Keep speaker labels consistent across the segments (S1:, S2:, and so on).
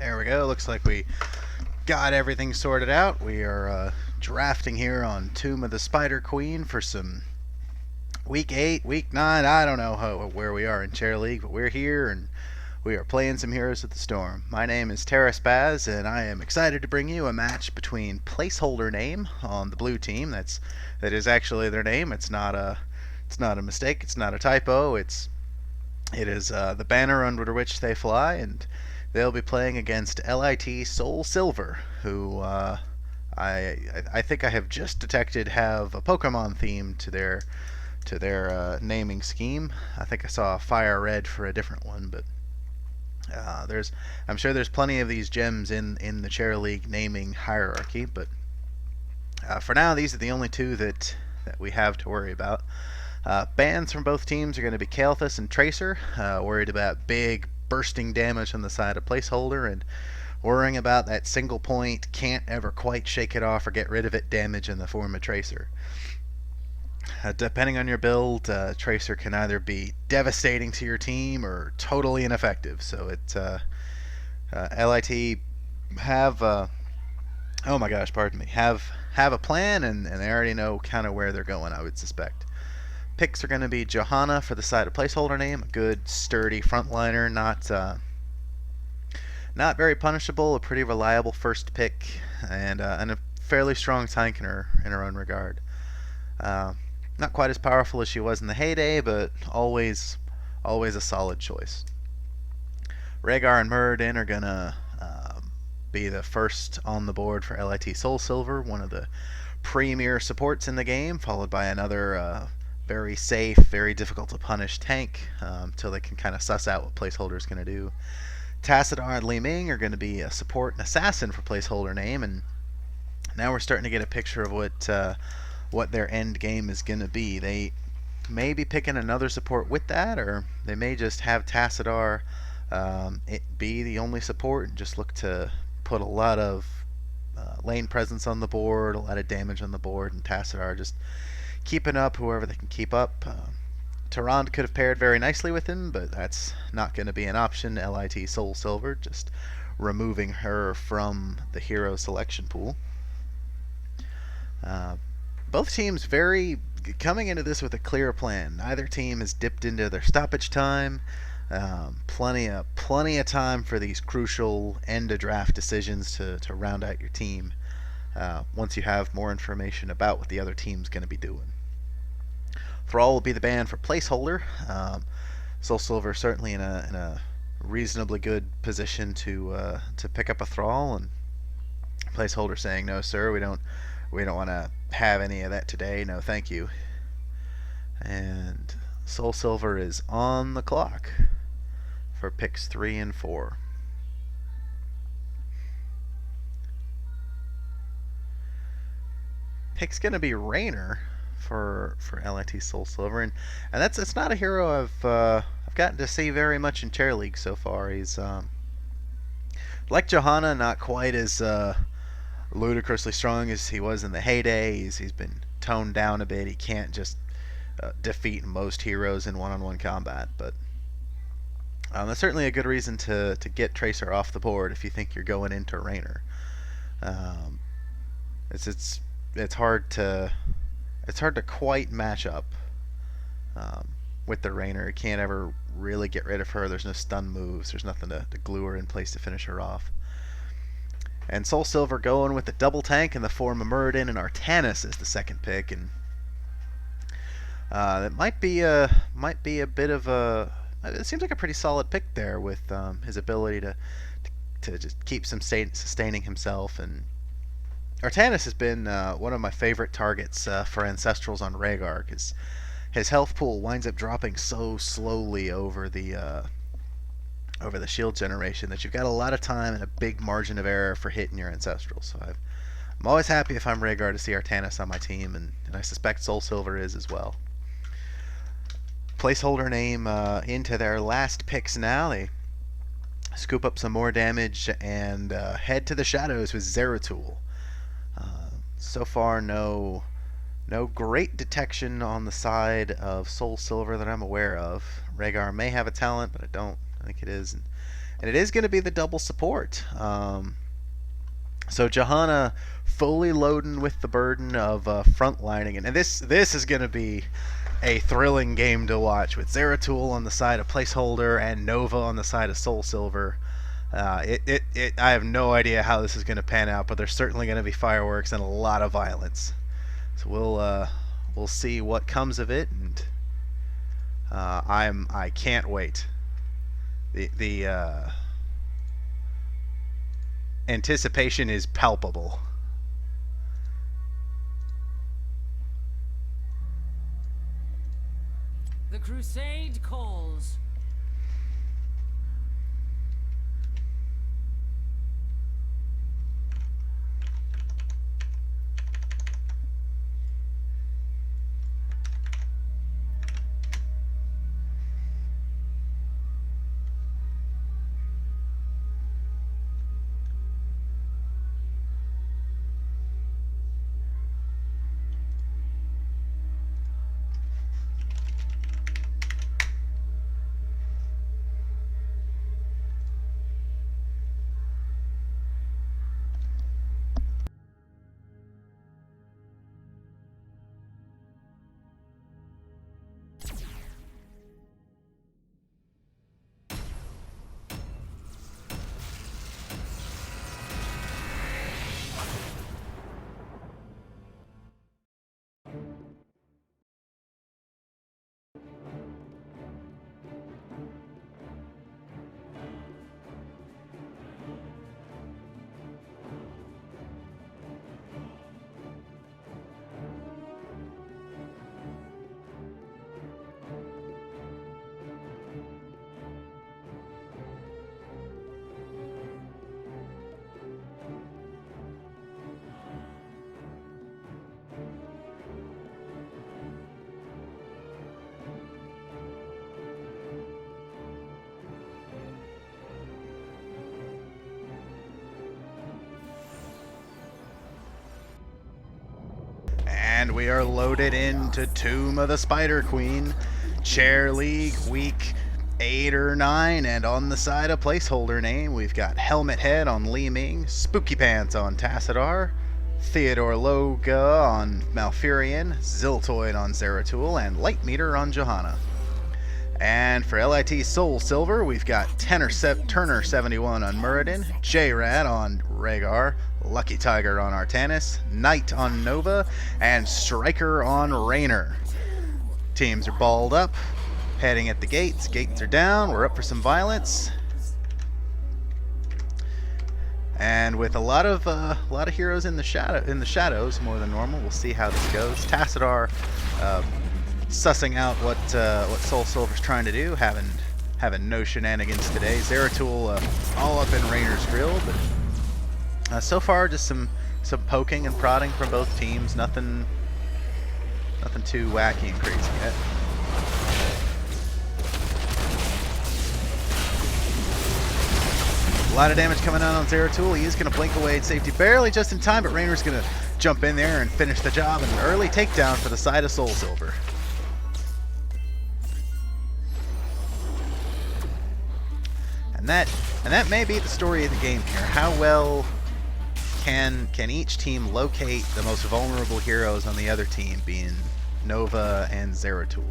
S1: There we go. Looks like we got everything sorted out. We are drafting here on Tomb of the Spider Queen for some week 8, week 9. I don't know where we are in Chair League, but we're here and we are playing some Heroes of the Storm. My name is Terrace Baz, and I am excited to bring you a match between Placeholder Name on the blue team. That is actually their name. It's not a mistake. It's not a typo. It is the banner under which they fly, and they'll be playing against LiT Soul Silver, who I think I have just detected have a Pokemon theme to their naming scheme. I think I saw a Fire Red for a different one, but I'm sure there's plenty of these gems in the Chair League naming hierarchy. But for now, these are the only two that we have to worry about. Bans from both teams are going to be Kael'thas and Tracer, worried about big bursting damage on the side of Placeholder, and worrying about that single point, can't ever quite shake it off or get rid of it damage in the form of Tracer. Depending on your build, Tracer can either be devastating to your team or totally ineffective. So LIT have oh my gosh, pardon me, have a plan, and they already know kind of where they're going, I would suspect. Picks are going to be Johanna for the side of Placeholder Name, a good sturdy frontliner, not very punishable, a pretty reliable first pick, and a fairly strong tank in her own regard. Not quite as powerful as she was in the heyday, but always a solid choice. Rhaegar and Muradin are gonna be the first on the board for LiT Soul Silver, one of the premier supports in the game, followed by another very safe, very difficult to punish tank until they can kind of suss out what Placeholder is going to do. Tassadar and Li Ming are going to be a support and assassin for Placeholder Name, and now we're starting to get a picture of what their end game is going to be. They may be picking another support with that, or they may just have Tassadar it be the only support and just look to put a lot of lane presence on the board, a lot of damage on the board, and Tassadar just keeping up whoever they can keep up. Tyrande could have paired very nicely with him, but that's not going to be an option. LiT Soul Silver, just removing her from the hero selection pool. Both teams coming into this with a clear plan. Neither team has dipped into their stoppage time. Plenty of time for these crucial end of draft decisions to round out your team. Once you have more information about what the other team's going to be doing. Thrall will be the ban for Placeholder. Soul Silver certainly in a reasonably good position to pick up a Thrall, and Placeholder saying, no sir, we don't want to have any of that today, no thank you. And Soul Silver is on the clock for picks 3 and 4. Pick's going to be Raynor for LiT Soul Silver, and it's not a hero I've gotten to see very much in Chair League so far. He's like Johanna, not quite as ludicrously strong as he was in the heyday. He's been toned down a bit. He can't just defeat most heroes in one-on-one combat, but that's certainly a good reason to get Tracer off the board if you think you're going into Raynor. It's hard to quite match up with the Raynor. You can't ever really get rid of her. There's no stun moves. There's nothing to glue her in place to finish her off. And Soul Silver going with the double tank in the form of Muradin and Artanis as the second pick, and that might be a bit of a. It seems like a pretty solid pick there with his ability to just keep sustaining himself. And Artanis has been one of my favorite targets for Ancestrals on Rhaegar, because his health pool winds up dropping so slowly over the shield generation that you've got a lot of time and a big margin of error for hitting your Ancestrals. So I'm always happy if I'm Rhaegar to see Artanis on my team, and I suspect Soul Silver is as well. Placeholder Name into their last picks now. They scoop up some more damage and head to the shadows with Zeratul. So far, no great detection on the side of Soul Silver that I'm aware of. Rhaegar may have a talent, but I don't think it is. and it is going to be the double support. So Johanna fully loading with the burden of frontlining, and this is going to be a thrilling game to watch with Zeratul on the side of Placeholder and Nova on the side of Soul Silver. I have no idea how this is going to pan out, but there's certainly going to be fireworks and a lot of violence. So we'll see what comes of it, and I can't wait. The anticipation is palpable.
S2: The crusade calls.
S1: And we are loaded into Tomb of the Spider Queen, Chair League Week 8 or 9, and on the side of Placeholder name, we've got Helmet Head on Li Ming, Spooky Pants on Tassadar, Theodore Loga on Malfurion, Ziltoid on Zeratul, and Light Meter on Johanna. And for LiT Soul Silver, we've got Turner 71 on Muradin, J-Rad on Rhaegar, Lucky Tiger on Artanis, Knight on Nova, and Striker on Raynor. Teams are balled up, heading at the gates. Gates are down. We're up for some violence. And with a lot of heroes in the shadows more than normal, we'll see how this goes. Tassadar sussing out what Soul Silver's trying to do, having no shenanigans today. Zeratul all up in Raynor's grill, but so far just some poking and prodding from both teams. Nothing too wacky and crazy yet. A lot of damage coming out on Zeratul. He is going to blink away at safety barely just in time, but Raynor's going to jump in there and finish the job. An early takedown for the side of Soul Silver. And that may be the story of the game here. How well can each team locate the most vulnerable heroes on the other team, being Nova and Zeratul?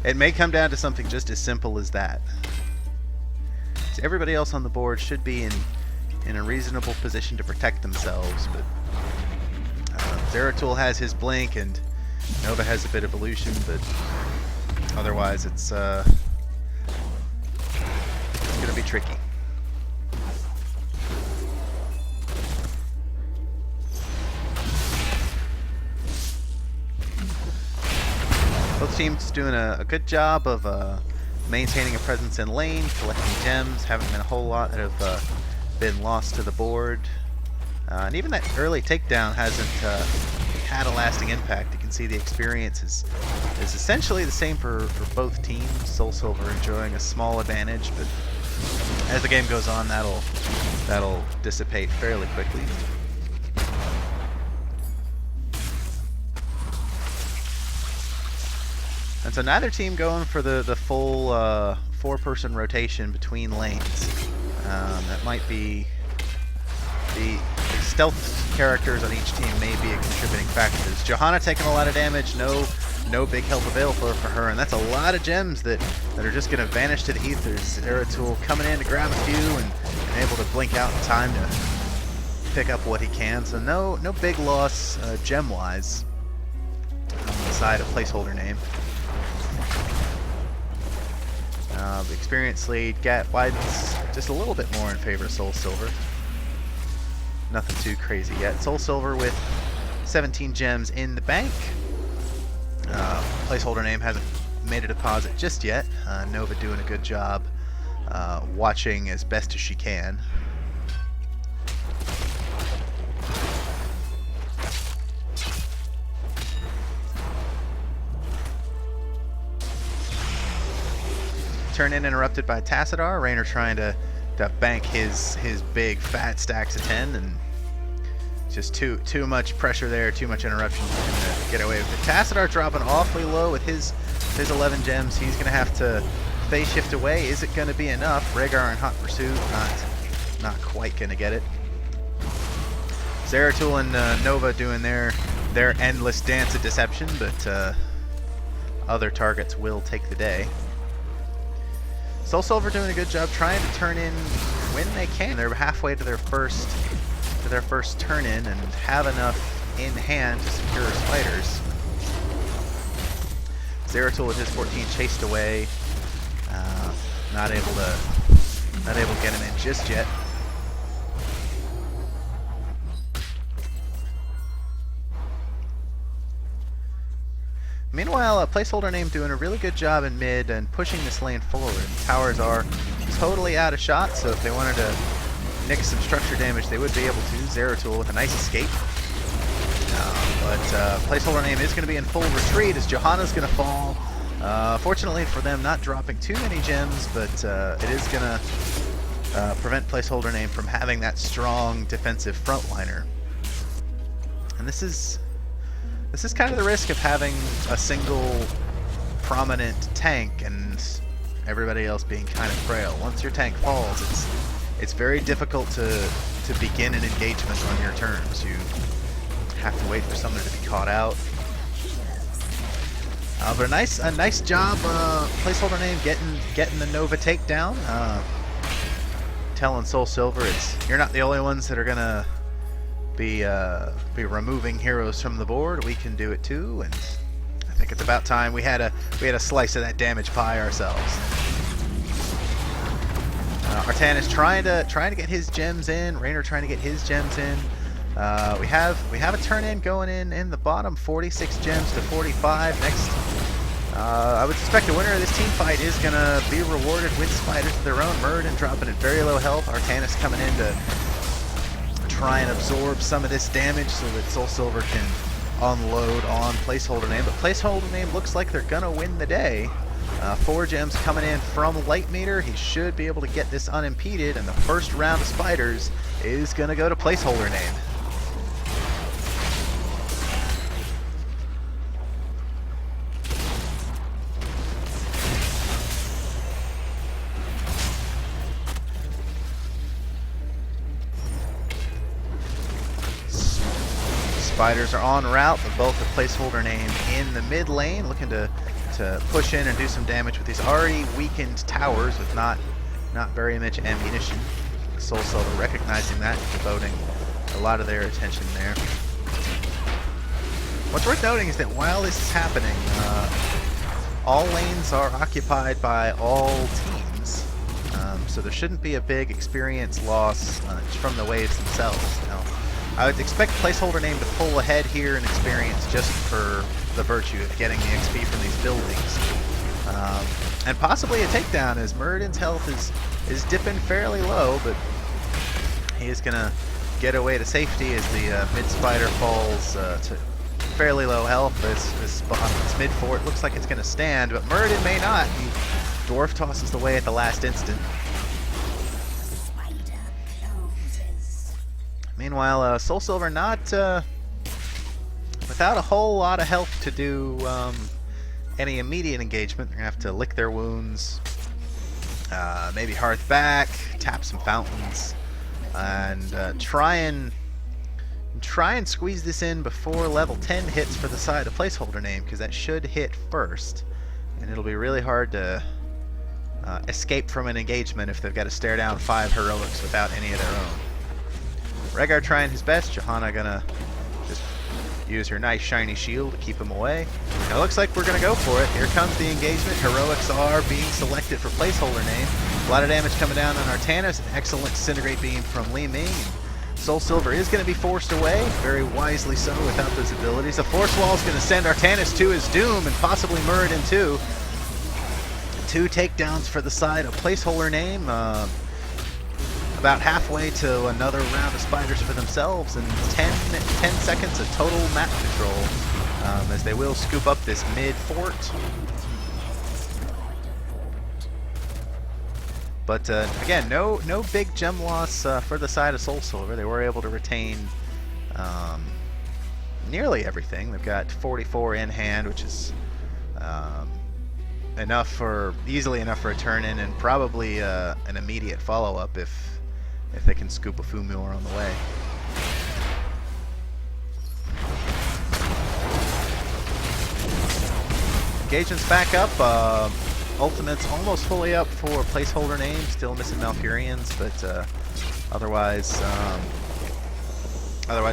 S1: It may come down to something just as simple as that. So everybody else on the board should be in a reasonable position to protect themselves, but Zeratul has his blink and Nova has a bit of illusion, but otherwise it's going to be tricky. Both teams doing a good job of maintaining a presence in lane, collecting gems. Haven't been a whole lot that have been lost to the board. And even that early takedown hasn't had a lasting impact. You can see the experience is essentially the same for both teams. Soul Silver enjoying a small advantage, but as the game goes on, that'll dissipate fairly quickly. And so neither team going for the full 4-person rotation between lanes. That might be the stealth characters on each team may be a contributing factor. Johanna taking a lot of damage, no big help available for her, and that's a lot of gems that are just going to vanish to the ethers. Zeratul coming in to grab a few and able to blink out in time to pick up what he can. So no big loss gem-wise on the side of Placeholder name. The experience lead widens just a little bit more in favor of Soul Silver. Nothing too crazy yet. Soul Silver with 17 gems in the bank. Placeholder name hasn't made a deposit just yet. Nova doing a good job watching as best as she can. Turn in interrupted by Tassadar. Raynor trying to bank his big fat stacks of 10, and just too much pressure there, too much interruption to get away with it. Tassadar dropping awfully low with his 11 gems. He's going to have to phase shift away. Is it going to be enough? Rhaegar in hot pursuit, not quite going to get it. Zeratul and Nova doing their endless dance of deception, but other targets will take the day. Soul Silver doing a good job trying to turn in when they can. They're halfway to their first turn in and have enough in hand to secure spiders. Zeratul with his 14 chased away. Not able to get him in just yet. Meanwhile, Placeholder name doing a really good job in mid and pushing this lane forward. Towers are totally out of shot, so if they wanted to nick some structure damage, they would be able to. Zeratul with a nice escape. But Placeholder name is going to be in full retreat as Johanna's going to fall. Fortunately for them, not dropping too many gems, but it is going to prevent Placeholder name from having that strong defensive frontliner. And this is kind of the risk of having a single prominent tank and everybody else being kind of frail. Once your tank falls, it's very difficult to begin an engagement on your terms. You have to wait for someone to be caught out. But a nice job, Placeholder name getting the Nova takedown. Telling Soul Silver you're not the only ones that are gonna be removing heroes from the board. We can do it too, and I think it's about time we had a slice of that damage pie ourselves. Artanis trying to get his gems in. Raynor trying to get his gems in. We have a turn in going in the bottom, 46 gems to 45. Next, I would suspect the winner of this team fight is gonna be rewarded with spiders of their own. Muradin dropping at very low health. Artanis coming in to try and absorb some of this damage so that Soul Silver can unload on Placeholder name. But Placeholder name looks like they're gonna win the day. 4 gems coming in from Light Meter. He should be able to get this unimpeded, and the first round of spiders is gonna go to Placeholder name. Spiders are en route, but both the Placeholder name in the mid lane, looking to push in and do some damage with these already weakened towers with not very much ammunition. Soul Silver recognizing that, devoting a lot of their attention there. What's worth noting is that while this is happening, all lanes are occupied by all teams, so there shouldn't be a big experience loss from the waves themselves. Now, I would expect Placeholder name to pull ahead here in experience just for the virtue of getting the XP from these buildings. And possibly a takedown, as Muradin's health is dipping fairly low, but he is going to get away to safety as the mid-spider falls to fairly low health. This mid fort looks like it's going to stand, but Muradin may not. He dwarf tosses away at the last instant. Meanwhile, Soul Silver not without a whole lot of health to do any immediate engagement. They're going to have to lick their wounds, Maybe Hearth back, tap some fountains, and try and squeeze this in before level 10 hits for the side of Placeholder name, because that should hit first, and it'll be really hard to escape from an engagement if they've got to stare down 5 heroics without any of their own. Rhaegar trying his best. Johanna gonna just use her nice shiny shield to keep him away. And it looks like we're gonna go for it. Here comes the engagement. Heroics are being selected for Placeholder name. A lot of damage coming down on Artanis. An excellent Disintegrate Beam from Li Ming. Soul Silver is going to be forced away, very wisely so without those abilities. A Force Wall is going to send Artanis to his doom and possibly Muradin too. 2 takedowns for the side of Placeholder name. About halfway to another round of spiders for themselves, and 10 seconds of total map control as they will scoop up this mid fort. But again, no big gem loss for the side of Soul Silver. They were able to retain nearly everything. They've got 44 in hand, which is easily enough for a turn-in, and probably an immediate follow-up if they can scoop a Fumor on the way. Engagement's back up. Ultimate's almost fully up for Placeholder name. Still missing Malfurions, but otherwise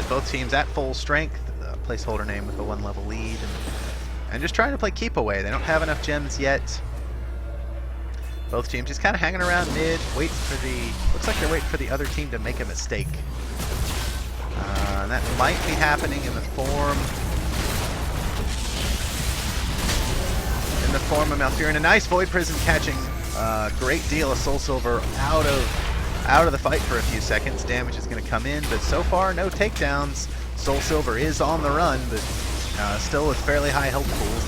S1: both teams at full strength. Placeholder name with a 1-level lead, and just trying to play keep away. They don't have enough gems yet. Both teams just kind of hanging around mid, looks like they're waiting for the other team to make a mistake. And that might be happening in the form of Malfurion. A nice Void Prison catching a great deal of Soul Silver out of the fight for a few seconds. Damage is going to come in, but so far no takedowns. Soul Silver is on the run, but still with fairly high health pools.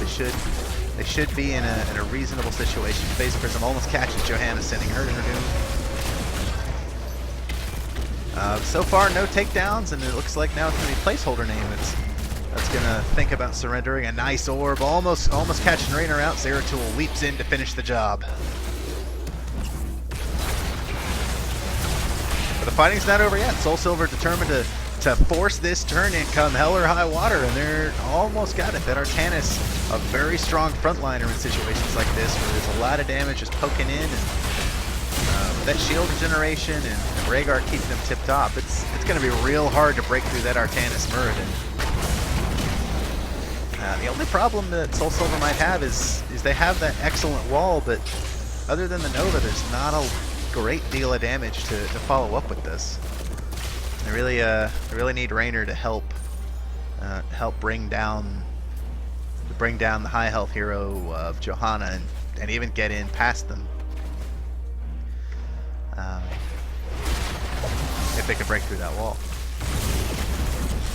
S1: They should be in a reasonable situation. Phase Prism almost catches Johanna, sending her to her doom. So far, no takedowns, and it looks like now it's going to be Placeholder name that's going to think about surrendering. A nice orb, almost catching Raynor out. Zeratul leaps in to finish the job. But the fighting's not over yet. Soul Silver determined to force this turn and come hell or high water, and they're almost got it. That Artanis, a very strong frontliner in situations like this, where there's a lot of damage just poking in, and that shield regeneration and Rhaegar keeping them tip top. It's going to be real hard to break through that Artanis Muradin. The only problem that Soul Silver might have is they have that excellent wall, but other than the Nova, there's not a great deal of damage to follow up with this. They really need Raynor to help bring down the high health hero of Johanna and even get in past them. If they can break through that wall.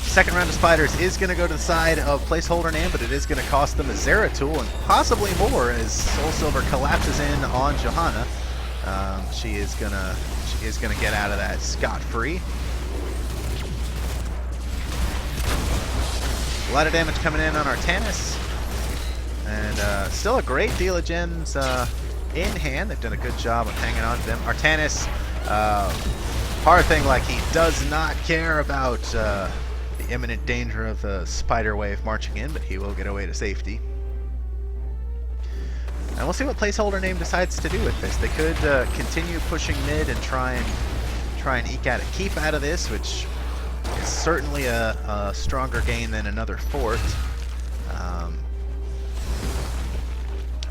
S1: Second round of spiders is going to go to the side of Placeholder name, but it is going to cost them a Zeratul and possibly more as Soul Silver collapses in on Johanna. She is gonna get out of that scot-free. A lot of damage coming in on Artanis, and still a great deal of gems in hand. They've done a good job of hanging on to them. Artanis, hard thing, like, he does not care about the imminent danger of the spider wave marching in, but he will get away to safety. And we'll see what Placeholder name decides to do with this. They could continue pushing mid and try and eke out a keep out of this, which is certainly a stronger gain than another fort.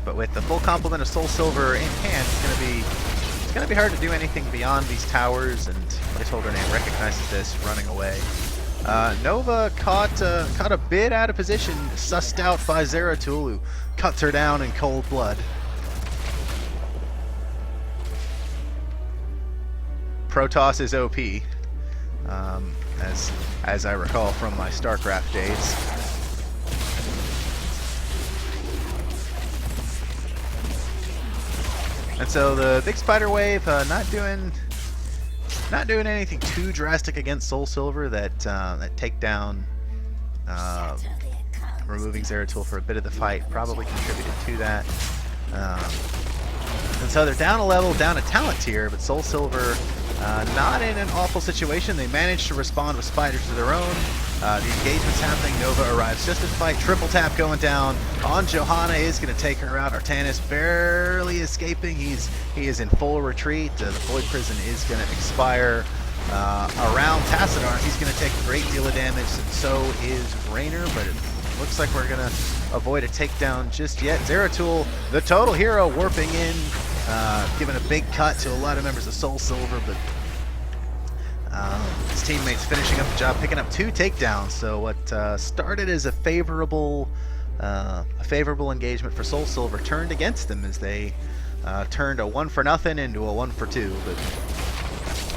S1: But with the full complement of Soul Silver in hand, it's gonna be hard to do anything beyond these towers, and Placeholder name recognizes this, running away. Nova caught a bit out of position, sussed out by Zeratul, who cuts her down in cold blood. Protoss is OP, as I recall from my StarCraft days. And so the big spider wave not doing anything too drastic against Soul Silver. That takedown, removing Zeratul for a bit of the fight, probably contributed to that. And so they're down a level, down a talent tier, but Soul Silver not in an awful situation. They managed to respond with spiders of their own. The engagement's happening. Nova arrives just in fight. Triple tap going down on Johanna is going to take her out. Artanis barely escaping. He is in full retreat. The Void Prison is going to expire around Tassadar. He's going to take a great deal of damage, and so is Raynor, but it looks like we're going to avoid a takedown just yet. Zeratul, the total hero, warping in, giving a big cut to a lot of members of Soul Silver, but his teammates finishing up the job, picking up 2 takedowns. So what started as a favorable engagement for Soul Silver turned against them as they turned a 1-for-0 into a 1-for-2. But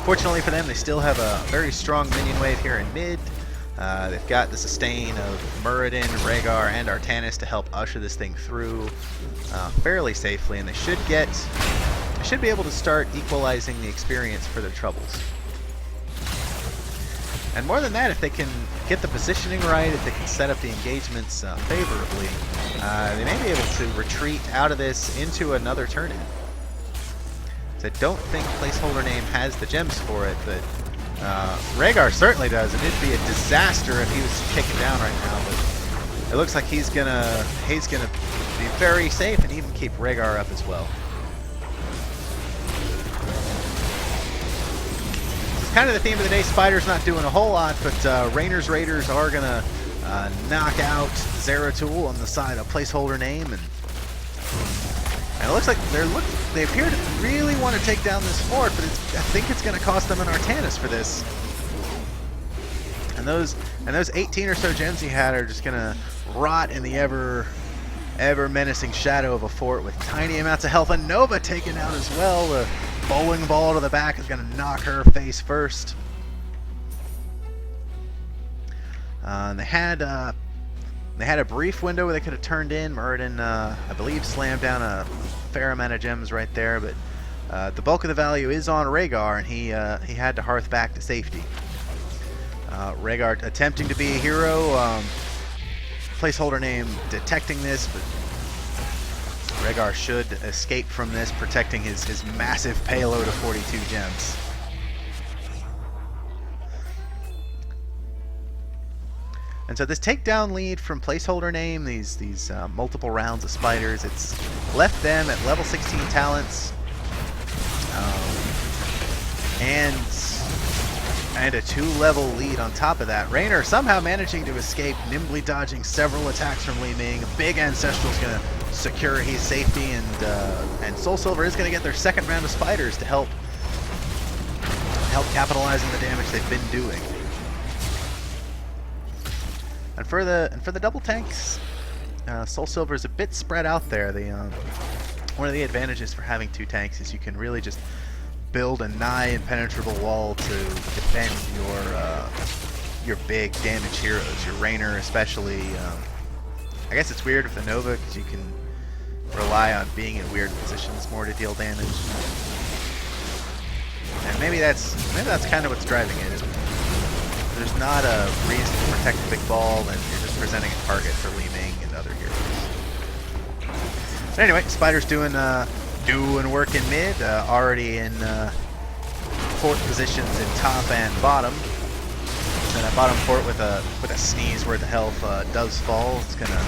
S1: fortunately for them, they still have a very strong minion wave here in mid. They've got the sustain of Muradin, Rhaegar, and Artanis to help usher this thing through fairly safely, and they should be able to start equalizing the experience for their troubles. And more than that, if they can get the positioning right, if they can set up the engagements favorably, they may be able to retreat out of this into another turn-in. So I don't think Placeholder Name has the gems for it, but Rhaegar certainly does, and it'd be a disaster if he was taken down right now. But it looks like he's gonna be very safe and even keep Rhaegar up as well. It's kind of the theme of the day. Spider's not doing a whole lot, but Raynor's Raiders are gonna knock out Zeratul on the side of Placeholder Name, and it looks like they appear to really want to take down this fort, but I think it's going to cost them an Artanis for this. And those 18 or so gems he had are just going to rot in the ever menacing shadow of a fort with tiny amounts of health. And Nova taken out as well. The bowling ball to the back is going to knock her face first. They had a brief window where they could have turned in. Muradin, I believe, slammed down a fair amount of gems right there, but the bulk of the value is on Rhaegar, and he had to hearth back to safety. Rhaegar attempting to be a hero. Placeholder Name detecting this, but Rhaegar should escape from this, protecting his massive payload of 42 gems. And so this takedown lead from Placeholder Name, these multiple rounds of spiders, it's left them at level 16 talents, and a 2-level lead on top of that. Raynor somehow managing to escape, nimbly dodging several attacks from Li Ming. A big Ancestral is going to secure his safety, and Soul Silver is going to get their second round of spiders to help capitalize on the damage they've been doing. And for the double tanks, Soul Silver is a bit spread out there. One of the advantages for having 2 tanks is you can really just build a nigh impenetrable wall to defend your big damage heroes, your Raynor especially. I guess it's weird with the Nova because you can rely on being in weird positions more to deal damage. And maybe that's kind of what's driving it. There's not a reason to protect the big ball, and you're just presenting a target for Li Ming and other heroes. But anyway, Spider's doing work in mid, already in fort positions in top and bottom. And a bottom fort with a sneeze worth of health does fall. It's gonna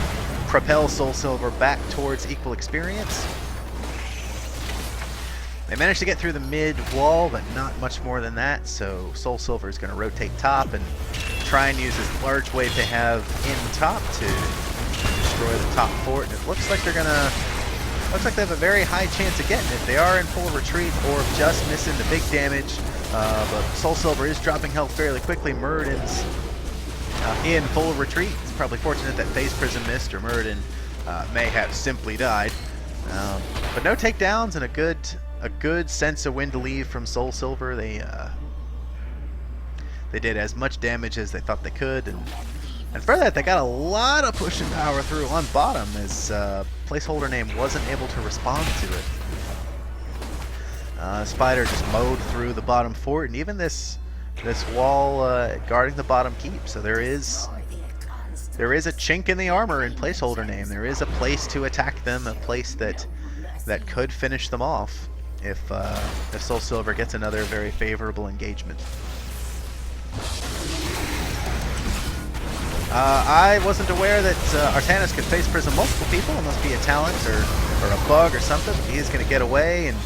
S1: propel Soul Silver back towards equal experience. They managed to get through the mid wall, but not much more than that, so Soul Silver is going to rotate top and try and use this large wave they have in top to destroy the top fort. And it looks like they have a very high chance of getting it. They are in full retreat or just missing the big damage, but Soul Silver is dropping health fairly quickly. Muradin's in full retreat. It's probably fortunate that Phase Prism missed, or Muradin may have simply died. But no takedowns and a good sense of when to leave from Soul Silver. They did as much damage as they thought they could, and for that they got a lot of push and power through on bottom as Placeholder Name wasn't able to respond to it. Spider just mowed through the bottom fort, and even this wall guarding the bottom keep. So there is a chink in the armor in Placeholder Name. There is a place to attack them, a place that that could finish them off if Soul Silver gets another very favorable engagement. I wasn't aware that Artanis could face Prism multiple people. It must be a talent or a bug or something. He is going to get away, and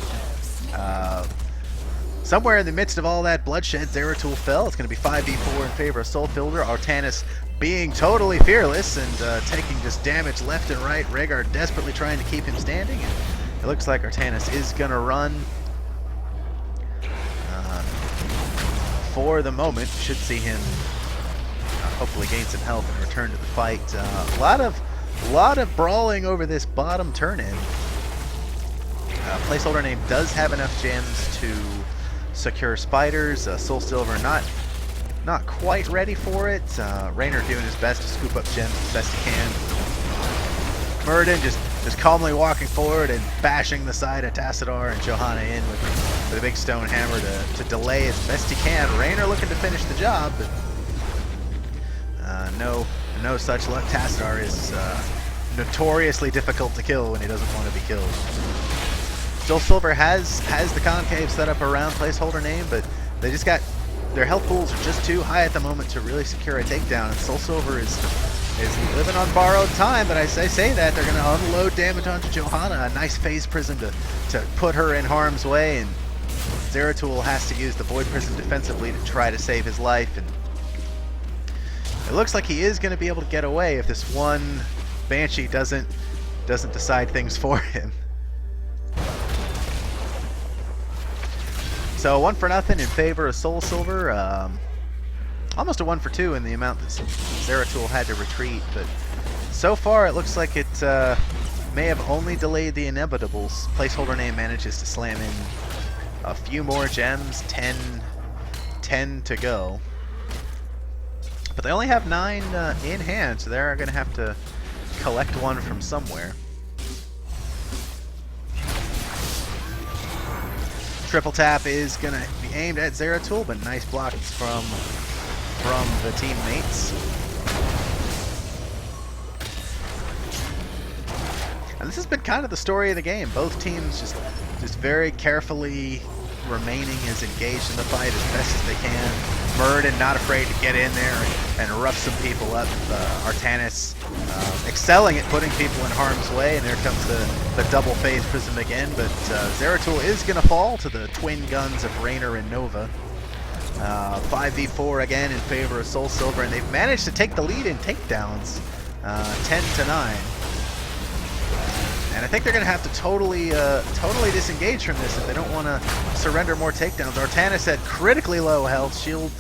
S1: somewhere in the midst of all that bloodshed, Zeratul fell. It's going to be 5v4 in favor of Soul Silver. Artanis being totally fearless and taking just damage left and right. Rhaegar desperately trying to keep him standing. And it looks like Artanis is going to run for the moment. Should see him hopefully gain some health and return to the fight. A lot of brawling over this bottom turn-in. Placeholder name does have enough gems to secure spiders. Soul Silver not quite ready for it. Raynor doing his best to scoop up gems as best he can. Muradin just calmly walking forward and bashing the side of Tassadar and Johanna in with a big stone hammer to delay as best he can. Raynor looking to finish the job, but no such luck. Tassadar is notoriously difficult to kill when he doesn't want to be killed. Soul Silver has the concave set up around Placeholder name, but they just got their health pools are just too high at the moment to really secure a takedown. And Soul Silver is living on borrowed time, but I say that they're going to unload damage onto Johanna. A nice phase prism to put her in harm's way, and Zeratul has to use the Void Prism defensively to try to save his life. And it looks like he is going to be able to get away if this one Banshee doesn't decide things for him. So 1-0 in favor of Soul Silver. Almost a 1-2 in the amount that Zeratul had to retreat, but so far it looks like it may have only delayed the inevitables. Placeholder name manages to slam in a few more gems, 10 to go. But they only have 9 in hand, so they're going to have to collect one from somewhere. Triple tap is going to be aimed at Zeratul, but nice blocks from the teammates. And this has been kind of the story of the game. Both teams just very carefully remaining as engaged in the fight as best as they can. Muradin not afraid to get in there and rough some people up. Artanis excelling at putting people in harm's way, and there comes the double phase prism again, but Zeratul is going to fall to the twin guns of Raynor and Nova. 5v4 again in favor of Soul Silver, and they've managed to take the lead in takedowns, 10-9. And I think they're going to have to totally disengage from this if they don't want to surrender more takedowns. Artanis at critically low health, shield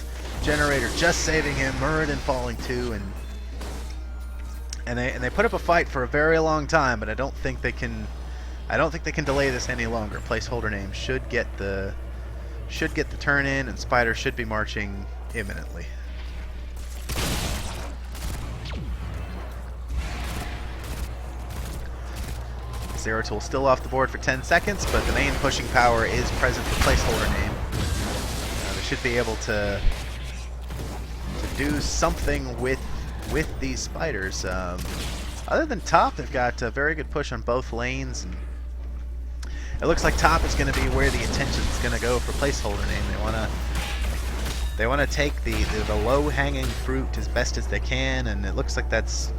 S1: generator just saving him, Muradin falling too, and they put up a fight for a very long time, but I don't think they can delay this any longer. Placeholder name should get the turn in, and Spider should be marching imminently. Zeratul still off the board for 10 seconds, but the main pushing power is present for Placeholder name. They should be able to do something with these spiders. Other than top, they've got a very good push on both lanes. And it looks like top is going to be where the attention is going to go for Placeholder name. They want to take the low-hanging fruit as best as they can, and it looks like that's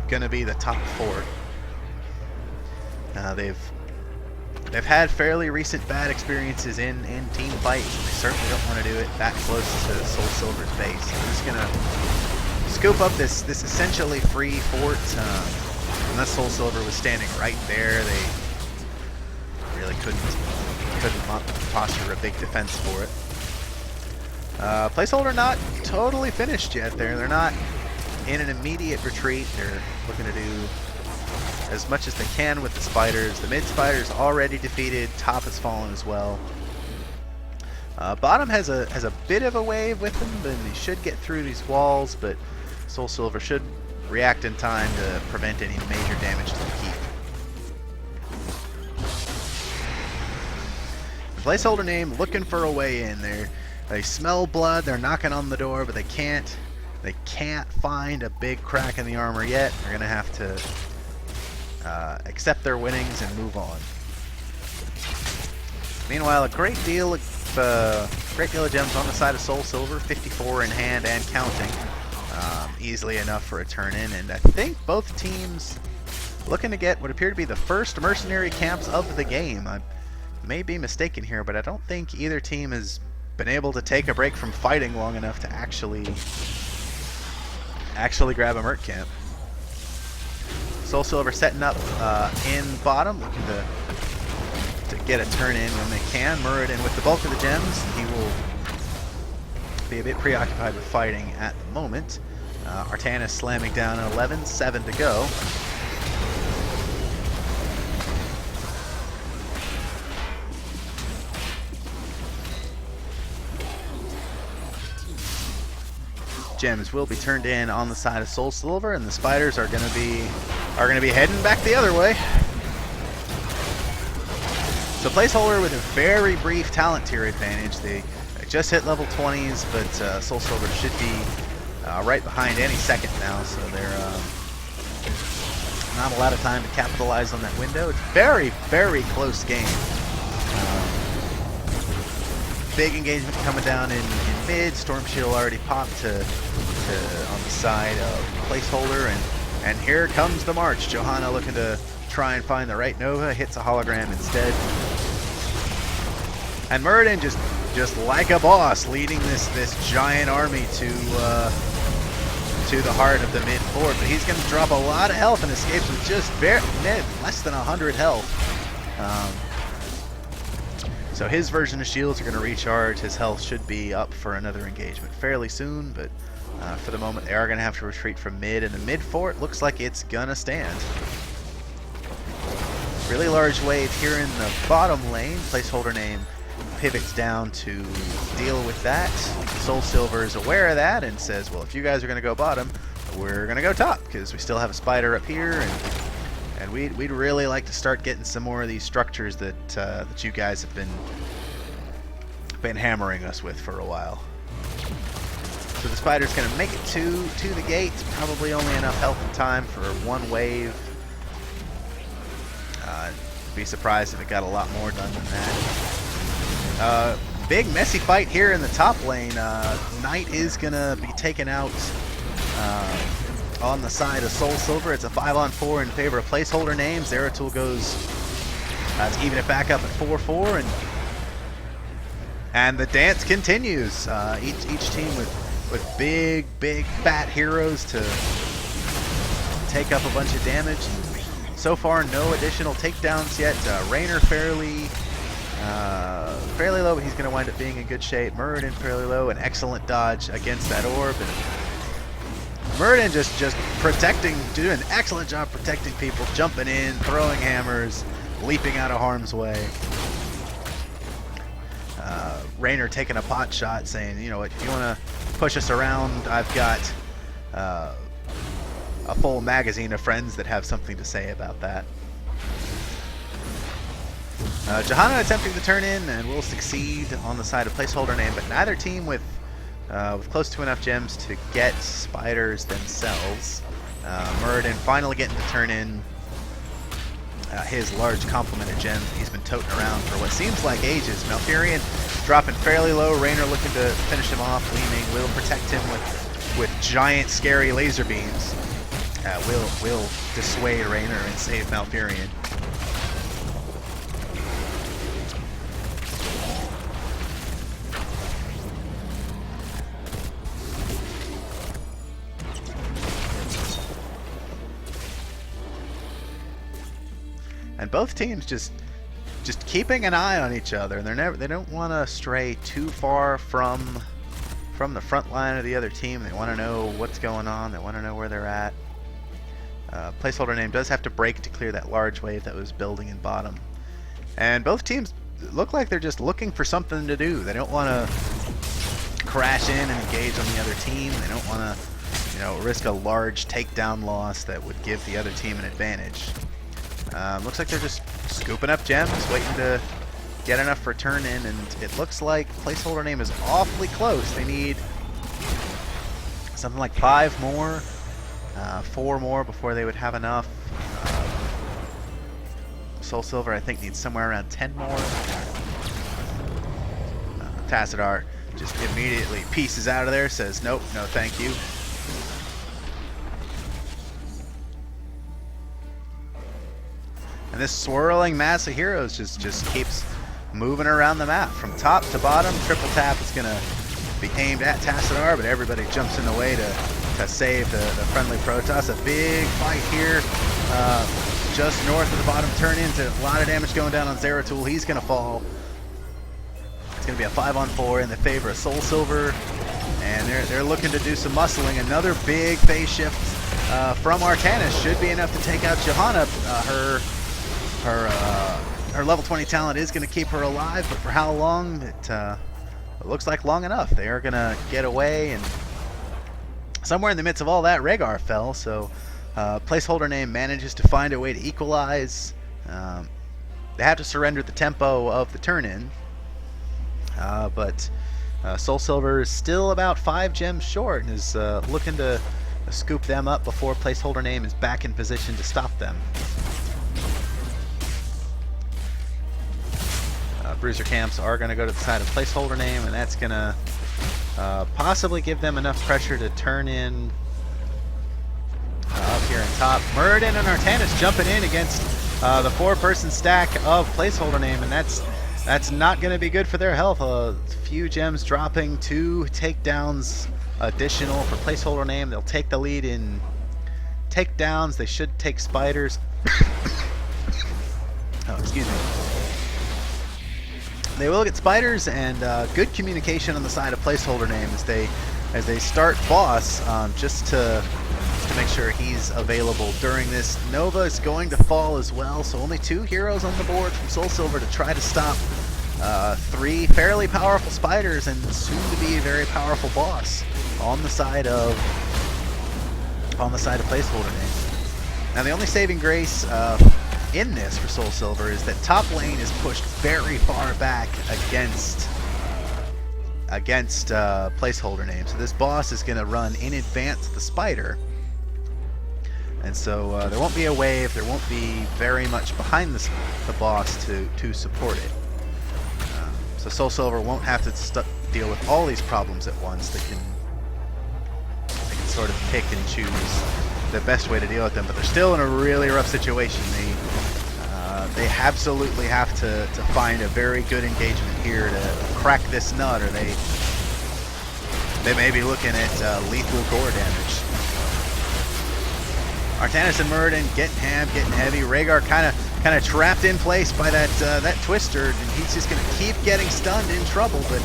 S1: going to be the top 4. They've had fairly recent bad experiences in team fights, and they certainly don't want to do it that close to Soul Silver's base. They're just gonna scoop up this essentially free fort. Unless Soul Silver was standing right there, they really couldn't posture a big defense for it. Placeholder not totally finished yet. They're not in an immediate retreat. They're looking to do as much as they can with the spiders. The mid spider's already defeated. Top has fallen as well. Bottom has a bit of a wave with them, and they should get through these walls, but Soul Silver should react in time to prevent any major damage to the keep. Placeholder name looking for a way in there. They smell blood. They're knocking on the door, but they can't find a big crack in the armor yet. They're gonna have to accept their winnings and move on. Meanwhile, a great deal of gems on the side of Soul Silver, 54 in hand and counting. Easily enough for a turn in, and I think both teams looking to get what appear to be the first mercenary camps of the game. I may be mistaken here, but I don't think either team has been able to take a break from fighting long enough to actually grab a merc camp. Soul Silver setting up in bottom, looking to get a turn in when they can. Muradin with the bulk of the gems. He will be a bit preoccupied with fighting at the moment. Artanis slamming down at 11, 7 to go. Gems will be turned in on the side of Soul Silver, and the spiders are gonna be heading back the other way. So Placeholder with a very brief talent tier advantage. They just hit level 20s, but Soul Silver should be right behind any second now, so they're not a lot of time to capitalize on that window. It's very, very close game. Big engagement coming down in mid. Storm Shield already popped to on the side of Placeholder, and here comes the march. Johanna looking to try and find the right Nova, hits a hologram instead. And Muradin just like a boss, leading this giant army to the heart of the mid fort. But he's going to drop a lot of health and escapes with just less than 100 health. So his version of shields are going to recharge. His health should be up for another engagement fairly soon, but for the moment they are going to have to retreat from mid, and the mid fort looks like it's going to stand. Really large wave here in the bottom lane. Placeholder name pivots down to deal with that. Soul Silver is aware of that and says, well, if you guys are going to go bottom, we're going to go top, because we still have a spider up here, and we'd really like to start getting some more of these structures that you guys have been hammering us with for a while. So the spider's going to make it to the gate. Probably only enough health and time for one wave. Be surprised if it got a lot more done than that. Big messy fight here in the top lane. Knight is going to be taken out on the side of Soul Silver. It's a 5-on-4 in favor of Placeholder names. Zeratul goes to even it back up at 4-4, and the dance continues. Each team with big fat heroes to take up a bunch of damage. So far, no additional takedowns yet. Raynor fairly low, but he's going to wind up being in good shape. Muradin fairly low, an excellent dodge against that orb. And Muradin just protecting, doing an excellent job protecting people, jumping in, throwing hammers, leaping out of harm's way. Raynor taking a pot shot, saying, you know what, if you want to push us around, I've got a full magazine of friends that have something to say about that. Johanna attempting to turn in and will succeed on the side of Placeholder name, but neither team with close to enough gems to get spiders themselves. Muradin finally getting to turn in his large complement of gems that he's been toting around for what seems like ages. Malfurion dropping fairly low. Raynor looking to finish him off. Gleaming will protect him with giant scary laser beams. Will dissuade Raynor and save Malfurion. And both teams just keeping an eye on each other. They don't want to stray too far from the front line of the other team. They want to know what's going on. They want to know where they're at. Placeholder name does have to break to clear that large wave that was building in bottom. And both teams look like they're just looking for something to do. They don't want to crash in and engage on the other team. They don't want to, risk a large takedown loss that would give the other team an advantage. Looks like they're just scooping up gems, waiting to get enough for turn in, and it looks like Placeholder name is awfully close. They need something like 5 more, 4 more before they would have enough. Soul Silver, I think, needs somewhere around 10 more. Tassadar just immediately pieces out of there, says nope, no thank you. And this swirling mass of heroes just keeps moving around the map. From top to bottom, triple tap is going to be aimed at Tassadar, but everybody jumps in the way to save the friendly Protoss. A big fight here just north of the bottom turn-ins. A lot of damage going down on Zeratul. He's going to fall. It's going to be a 5-on-4 in the favor of Soul Silver, and they're looking to do some muscling. Another big phase shift from Artanis should be enough to take out Johanna. Her level 20 talent is going to keep her alive, but for how long? It looks like long enough. They are going to get away, and somewhere in the midst of all that, Rhaegar fell, so Placeholder Name manages to find a way to equalize. They have to surrender the tempo of the turn-in, but Soul Silver is still about 5 gems short and is looking to scoop them up before Placeholder Name is back in position to stop them. Bruiser camps are going to go to the side of Placeholder Name, and that's going to possibly give them enough pressure to turn in up here on top. Muradin and Artanis jumping in against the 4-person stack of Placeholder Name, and that's not going to be good for their health. A few gems dropping, 2 takedowns additional for Placeholder Name. They'll take the lead in takedowns. They should take spiders. Oh, excuse me. They will get spiders, and good communication on the side of Placeholder Name as they start boss, just to make sure he's available during this. Nova is going to fall as well, so only 2 heroes on the board from Soul Silver to try to stop 3 fairly powerful spiders and soon to be a very powerful boss on the side of Placeholder Name. Now the only saving grace in this for Soul Silver is that top lane is pushed very far back against Placeholder Name. So this boss is going to run in advance of the spider, and so there won't be a wave. There won't be very much behind the boss to support it. So Soul Silver won't have to deal with all these problems at once. They can sort of pick and choose the best way to deal with them, but they're still in a really rough situation. They absolutely have to find a very good engagement here to crack this nut, or they may be looking at lethal gore damage. Artanis and Muradin getting heavy. Rhaegar kind of trapped in place by that twister, and he's just going to keep getting stunned, in trouble, but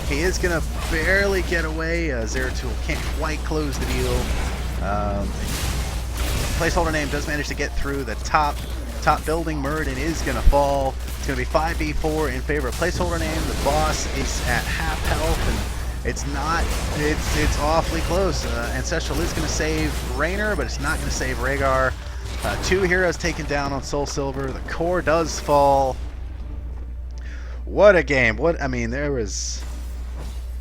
S1: he is going to barely get away. Zeratul can't quite close the deal. Placeholder Name does manage to get through the top building. Muradin is going to fall. It's going to be 5v4 in favor of Placeholder Name. The boss is at half health, and it's awfully close. Ancestral is going to save Raynor, but it's not going to save Rhaegar. 2 heroes taken down on Soul Silver. The core does fall. What a game. There was...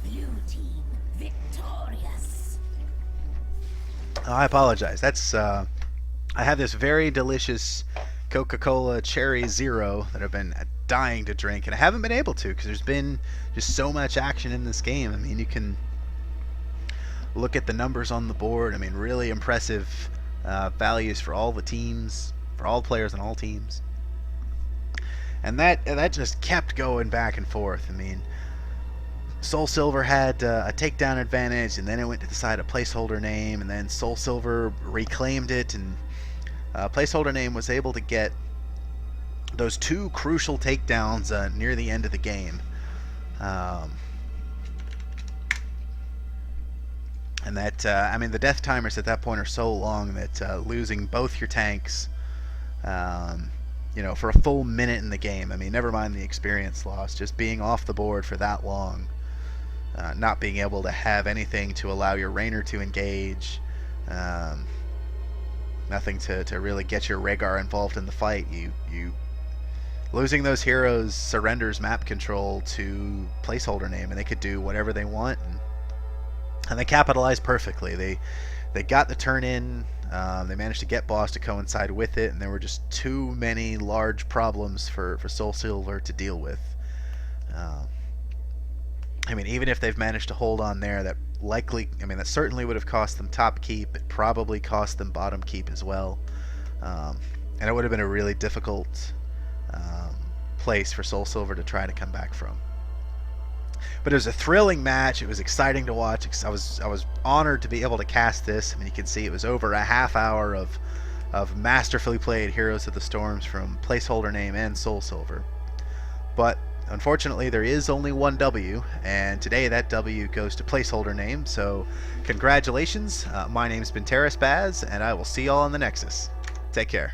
S2: Blue team victorious.
S1: Oh, I apologize. That's I have this very delicious Coca-Cola Cherry Zero that I've been dying to drink, and I haven't been able to because there's been just so much action in this game. You can look at the numbers on the board. Really impressive values for all the teams, for all players on all teams, and that just kept going back and forth. Soul Silver had a takedown advantage, and then it went to the side of Placeholder Name, and then Soul Silver reclaimed it, and Placeholder Name was able to get those 2 crucial takedowns near the end of the game. And that, the death timers at that point are so long that losing both your tanks, for a full minute in the game, never mind the experience loss, just being off the board for that long, not being able to have anything to allow your Raynor to engage, nothing to really get your Rhaegar involved in the fight. You losing those heroes surrenders map control to Placeholder Name, and they could do whatever they want, and they capitalized perfectly. They got the turn in. They managed to get boss to coincide with it, and there were just too many large problems for Soul Silver to deal with. I mean, even if they've managed to hold on there, that likely, I mean, that certainly would have cost them top keep. It probably cost them bottom keep as well. Um, and it would have been a really difficult um, place for Soul Silver to try to come back from. But it was a thrilling match. It was exciting to watch. I was honored to be able to cast this. I mean, you can see it was over a half hour of masterfully played Heroes of the Storms from Placeholder Name and Soul Silver. But unfortunately, there is only one W, and today that W goes to Placeholder Name. So congratulations. My name's been Terrace Baz, and I will see y'all on the Nexus. Take care.